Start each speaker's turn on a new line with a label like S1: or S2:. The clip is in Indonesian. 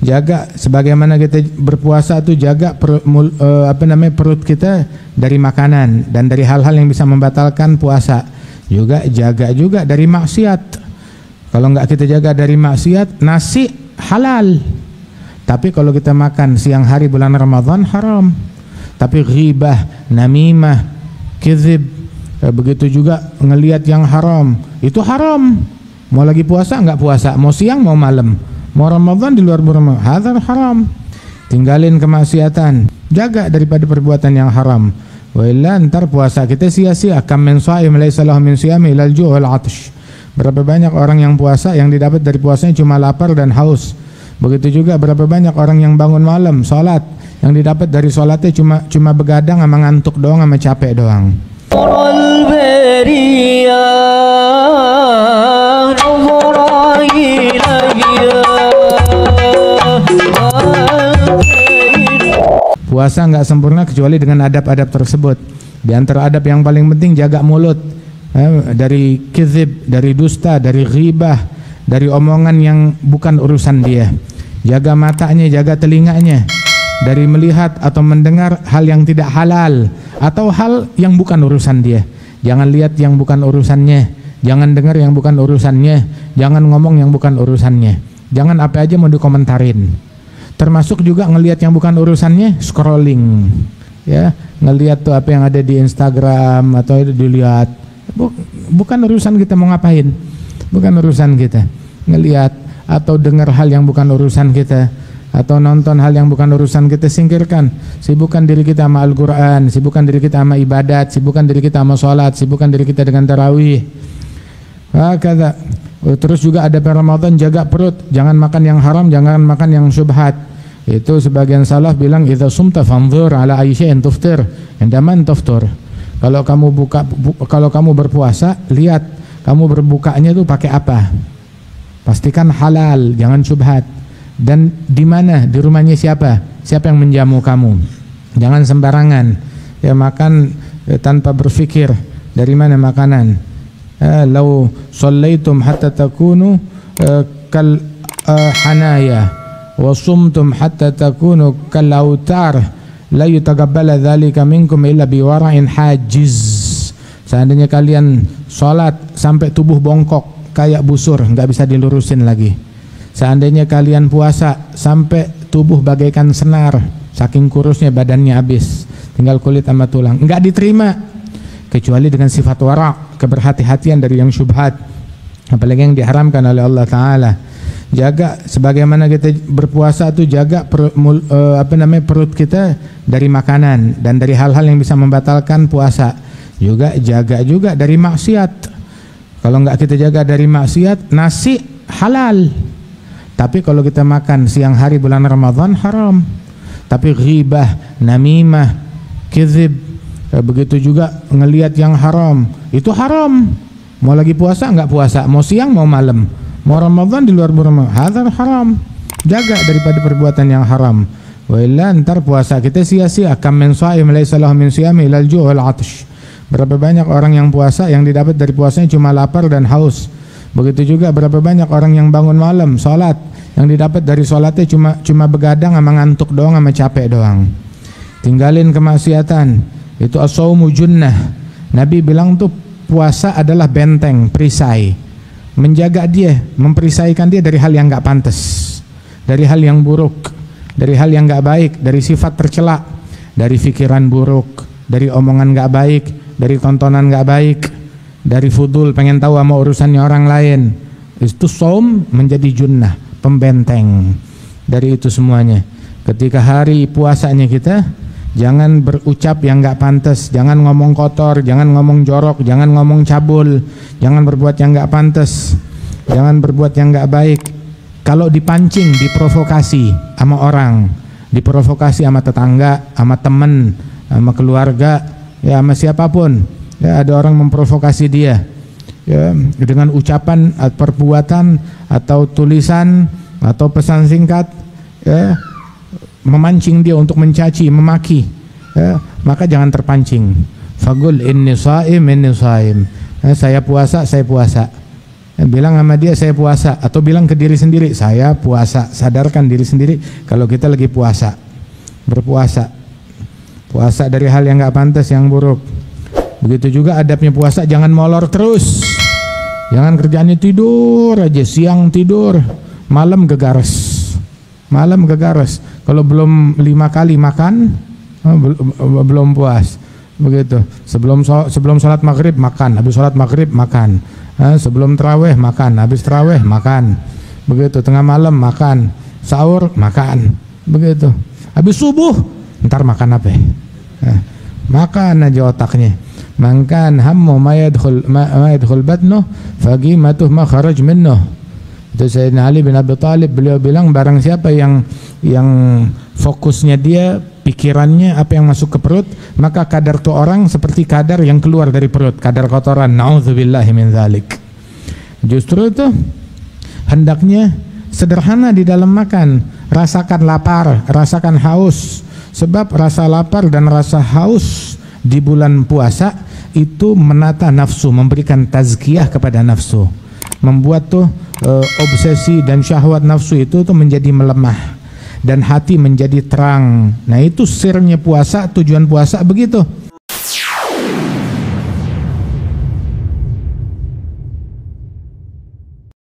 S1: Jaga sebagaimana kita berpuasa tuh jaga perut kita dari makanan dan dari hal-hal yang bisa membatalkan puasa. Juga jaga juga dari maksiat. Kalau nggak kita jaga dari maksiat, nasi halal. Tapi kalau kita makan siang hari bulan Ramadan haram. Tapi ghibah, namimah, kizib, begitu juga ngelihat yang haram, itu haram. Mau lagi puasa nggak puasa, mau siang mau malam, mau Ramadan di luar Ramadan, hadzal haram. Tinggalin kemaksiatan, jaga daripada perbuatan yang haram. Wa illa ntar puasa kita sia-sia. Kam min shaim laisa lahu min siyami ilal ju' wal 'atsh. Berapa banyak orang yang puasa yang didapat dari puasanya cuma lapar dan haus. Begitu juga berapa banyak orang yang bangun malam salat yang didapat dari salatnya cuma begadang sama ngantuk doang sama capek doang. Puasa nggak sempurna kecuali dengan adab-adab tersebut. Di antara adab yang paling penting jaga mulut dari kizib, dari dusta, dari ghibah, dari omongan yang bukan urusan dia. Jaga matanya, jaga telinganya dari melihat atau mendengar hal yang tidak halal atau hal yang bukan urusan dia. Jangan lihat yang bukan urusannya, jangan dengar yang bukan urusannya, jangan ngomong yang bukan urusannya. Jangan apa aja mau dikomentarin. Termasuk juga ngelihat yang bukan urusannya, scrolling, ya, ngelihat tuh apa yang ada di Instagram atau dilihat, bukan urusan kita mau ngapain, bukan urusan kita. Ngelihat atau dengar hal yang bukan urusan kita, atau nonton hal yang bukan urusan kita, singkirkan. Sibukkan diri kita sama Al-Quran, sibukkan diri kita sama ibadat, sibukkan diri kita sama sholat, sibukkan diri kita dengan tarawih. Kata. Terus juga ada Ramadan, jaga perut, jangan makan yang haram, jangan makan yang syubhat. Itu sebagian salaf bilang idza sumta fanzur ala ayyi syai'in tuftir indaman tuftur. Kalau kamu berpuasa, lihat kamu berbukanya itu pakai apa. Pastikan halal, jangan syubhat. Dan di mana? Di rumahnya siapa? Siapa yang menjamu kamu? Jangan sembarangan. Ya makan tanpa berpikir dari mana makanan. Lau shallaitum hatta takunu kal hanaya wa sumtum hatta takunu kal autar la yutaqabbala dzalika minkum illa biwara'in hajiz. Seandainya kalian salat sampai tubuh bongkok kayak busur, enggak bisa dilurusin lagi. Seandainya kalian puasa sampai tubuh bagaikan senar, saking kurusnya badannya habis, tinggal kulit sama tulang, enggak diterima kecuali dengan sifat wara', keberhati-hatian dari yang syubhat, apalagi yang diharamkan oleh Allah Ta'ala. Jaga sebagaimana kita berpuasa tuh jaga perut kita dari makanan dan dari hal-hal yang bisa membatalkan puasa. Juga jaga juga dari maksiat. Kalau nggak kita jaga dari maksiat, nasi halal. Tapi kalau kita makan siang hari bulan Ramadan haram. Tapi ghibah, namimah, kizib, begitu juga ngelihat yang haram, itu haram. Mau lagi puasa nggak puasa, mau siang mau malam, mau Ramadan di luar Ramadan, hadzal haram. Jaga daripada perbuatan yang haram. Wa illa ntar puasa kita sia-sia. Kam min shaim laisa lahu min siyami ilal ju' wal 'atsh. Berapa banyak orang yang puasa yang didapat dari puasanya cuma lapar dan haus. Begitu juga berapa banyak orang yang bangun malam salat yang didapat dari salatnya cuma begadang sama ngantuk doang sama capek doang. Tinggalin kemaksiatan. Itu as-shaumu junnah. Nabi bilang tuh puasa adalah benteng, perisai. Menjaga dia, memperisaikan dia dari hal yang enggak pantas, dari hal yang buruk, dari hal yang enggak baik, dari sifat tercela, dari pikiran buruk, dari omongan enggak baik, dari tontonan enggak baik, dari fudul pengen tahu sama urusannya orang lain. Itu shaum menjadi junnah, pembenteng dari itu semuanya. Ketika hari puasanya kita, jangan berucap yang nggak pantas, jangan ngomong kotor, jangan ngomong jorok, jangan ngomong cabul, jangan berbuat yang nggak pantas, jangan berbuat yang nggak baik. Kalau dipancing, diprovokasi sama orang, diprovokasi sama tetangga, sama temen, sama keluarga, ya sama siapapun, ya ada orang memprovokasi dia, ya dengan ucapan, perbuatan, atau tulisan, atau pesan singkat, ya, memancing dia untuk mencaci, memaki, ya, maka jangan terpancing. Fagul inni shaim, saya puasa, bilang sama dia saya puasa, atau bilang ke diri sendiri saya puasa. Sadarkan diri sendiri kalau kita lagi puasa, berpuasa, puasa dari hal yang nggak pantas, yang buruk. Begitu juga adabnya puasa, jangan molor terus, jangan kerjaannya tidur aja, siang tidur, malam gegares, kalau belum 5 kali makan belum puas. Begitu, sebelum sholat maghrib makan, habis sholat maghrib makan, sebelum terawih makan, habis terawih makan, begitu, tengah malam makan, sahur makan, begitu, habis subuh ntar makan apa? Makan aja otaknya. Makan hammu ma yadkhul batnuh faqimatuh ma kharaj minnuh. Itu Sayyidina Ali bin Abi Thalib, beliau bilang barang siapa yang fokusnya dia, pikirannya apa yang masuk ke perut, maka kadar tu orang seperti kadar yang keluar dari perut, kadar kotoran. Nauzubillahi min dzalik. Justru itu hendaknya sederhana di dalam makan, rasakan lapar, rasakan haus, sebab rasa lapar dan rasa haus di bulan puasa itu menata nafsu, memberikan tazkiyah kepada nafsu, membuat tuh obsesi dan syahwat nafsu itu tuh menjadi melemah dan hati menjadi terang. Nah itu sirnya puasa, tujuan puasa begitu.